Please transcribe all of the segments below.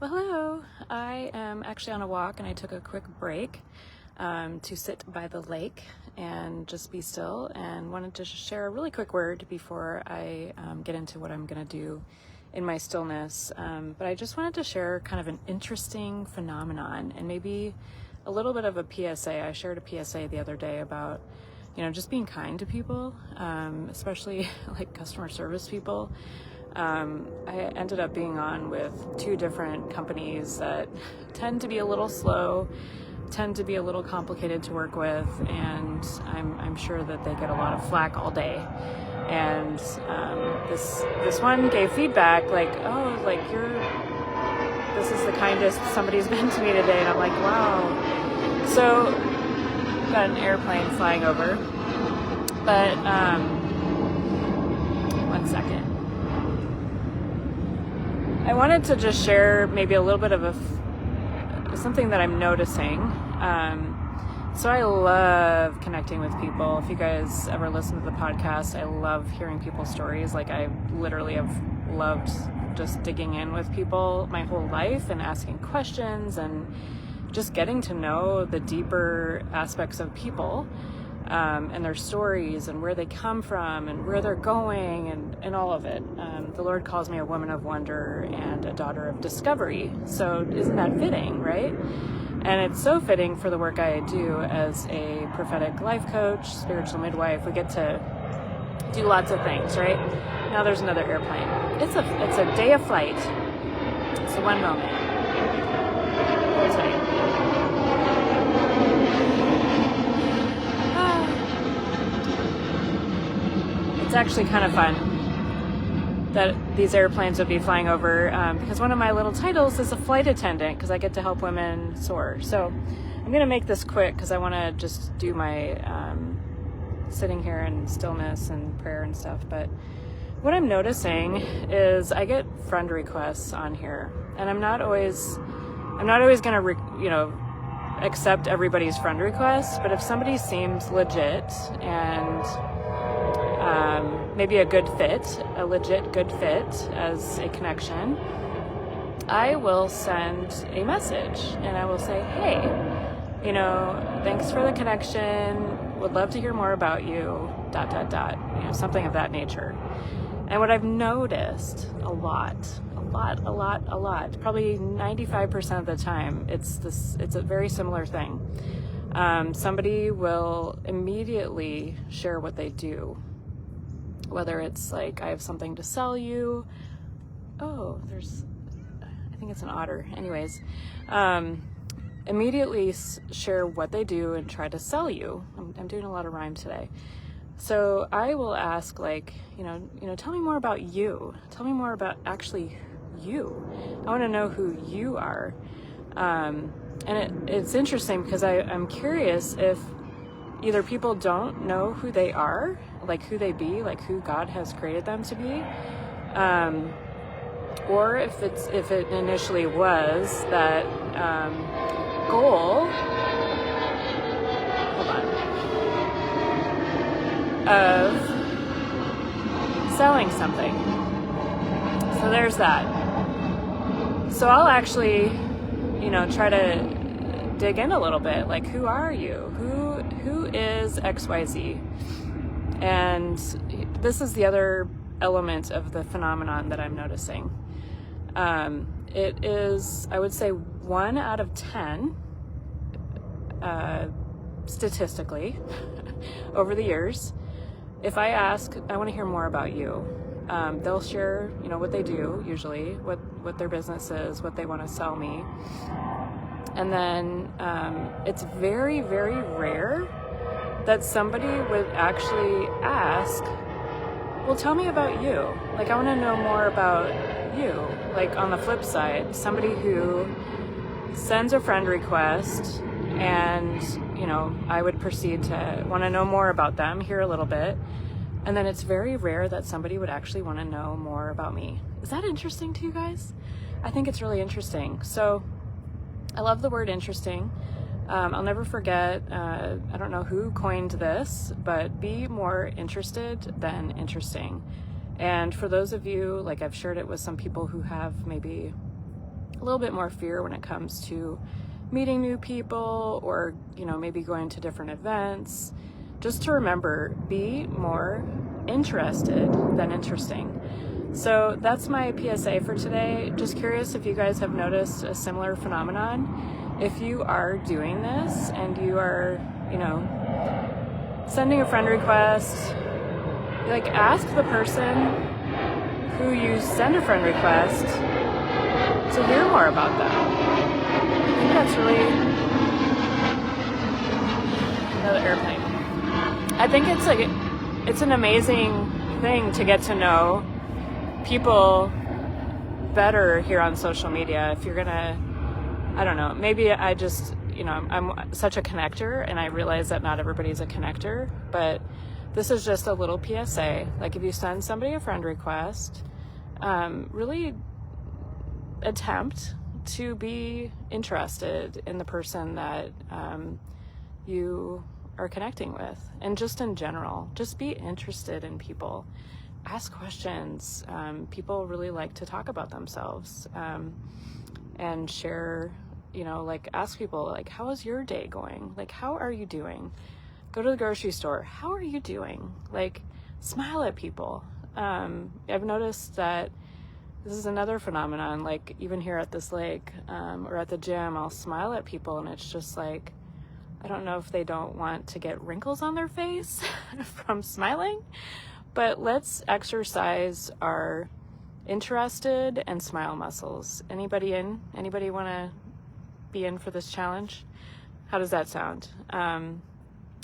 Well, hello. I am actually on a walk and I took a quick break to sit by the lake and just be still, and wanted to share a really quick word before I get into what I'm going to do in my stillness. But I just wanted to share kind of an interesting phenomenon and maybe a little bit of a PSA. I shared a PSA the other day about, just being kind to people, especially like customer service people. I ended up being on with two different companies that tend to be a little slow, tend to be a little complicated to work with, and I'm sure that they get a lot of flack all day. And this one gave feedback like, oh, like this is the kindest somebody's been to me today, and I'm like, wow. So got an airplane flying over, but one second. I wanted to just share maybe a little bit of something that I'm noticing. So I love connecting with people. If you guys ever listen to the podcast, I love hearing people's stories. Like, I literally have loved just digging in with people my whole life and asking questions and just getting to know the deeper aspects of people. And their stories and where they come from and where they're going and all of it. The Lord calls me a woman of wonder and a daughter of discovery. So isn't that fitting, right? And it's so fitting for the work I do as a prophetic life coach, spiritual midwife. We get to do lots of things, right? Now there's another airplane. It's a day of flight. So one moment. Hold tight. It's actually kind of fun that these airplanes would be flying over because one of my little titles is a flight attendant because I get to help women soar. So I'm going to make this quick because I want to just do my sitting here in stillness and prayer and stuff. But what I'm noticing is I get friend requests on here, and I'm not always going to accept everybody's friend requests, but if somebody seems legit and maybe a legit good fit as a connection, I will send a message and I will say, hey, thanks for the connection, would love to hear more about you, ... something of that nature. And what I've noticed a lot, probably 95% of the time, it's a very similar thing. Somebody will immediately share what they do. Whether it's like, I have something to sell you. Oh, I think it's an otter. Anyways, immediately share what they do and try to sell you. I'm doing a lot of rhyme today. So I will ask, like, tell me more about you. Tell me more about actually you. I want to know who you are. And it's interesting because I'm curious if either people don't know who they are, like who they be, like who God has created them to be, or if it initially was that goal. Hold on. Of selling something. So there's that. So I'll actually, try to dig in a little bit, like, who are you? Who is XYZ? And this is the other element of the phenomenon that I'm noticing. It is, I would say, 1 out of 10, statistically, over the years, if I ask, I want to hear more about you, they'll share, what they do, usually, what their business is, what they want to sell me. And then it's very, very rare that somebody would actually ask, well, tell me about you. Like, I want to know more about you. Like, on the flip side, somebody who sends a friend request and, I would proceed to want to know more about them, hear a little bit. And then it's very rare that somebody would actually want to know more about me. Is that interesting to you guys? I think it's really interesting. So I love the word interesting. I'll never forget, I don't know who coined this, but be more interested than interesting. And for those of you, like, I've shared it with some people who have maybe a little bit more fear when it comes to meeting new people or, maybe going to different events. Just to remember, be more interested than interesting. So that's my PSA for today. Just curious if you guys have noticed a similar phenomenon. If you are doing this and you are, sending a friend request, ask the person who you send a friend request to hear more about them. I think that's really another airplane. I think it's an amazing thing to get to know people better here on social media. If you're gonna, I don't know, maybe I just, I'm such a connector and I realize that not everybody's a connector, but this is just a little PSA. If you send somebody a friend request, really attempt to be interested in the person that you are connecting with. And just in general, just be interested in people. Ask questions. People really like to talk about themselves and share, ask people, how is your day going? How are you doing? Go to the grocery store. How are you doing? Smile at people. I've noticed that this is another phenomenon, even here at this lake or at the gym, I'll smile at people and it's just I don't know if they don't want to get wrinkles on their face from smiling, but let's exercise our interested and smile muscles. Anybody in? Anybody want to be in for this challenge? How does that sound? I'm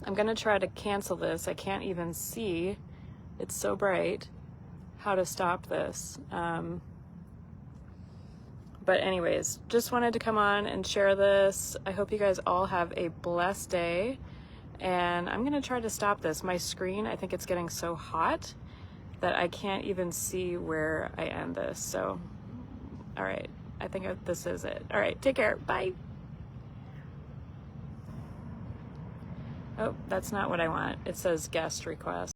going to try to cancel this. I can't even see, it's so bright, how to stop this. But anyways, just wanted to come on and share this. I hope you guys all have a blessed day. And I'm going to try to stop this. My screen, I think it's getting so hot that I can't even see where I end this. So, all right, I think this is it. All right, take care. Bye. Oh, that's not what I want. It says guest request.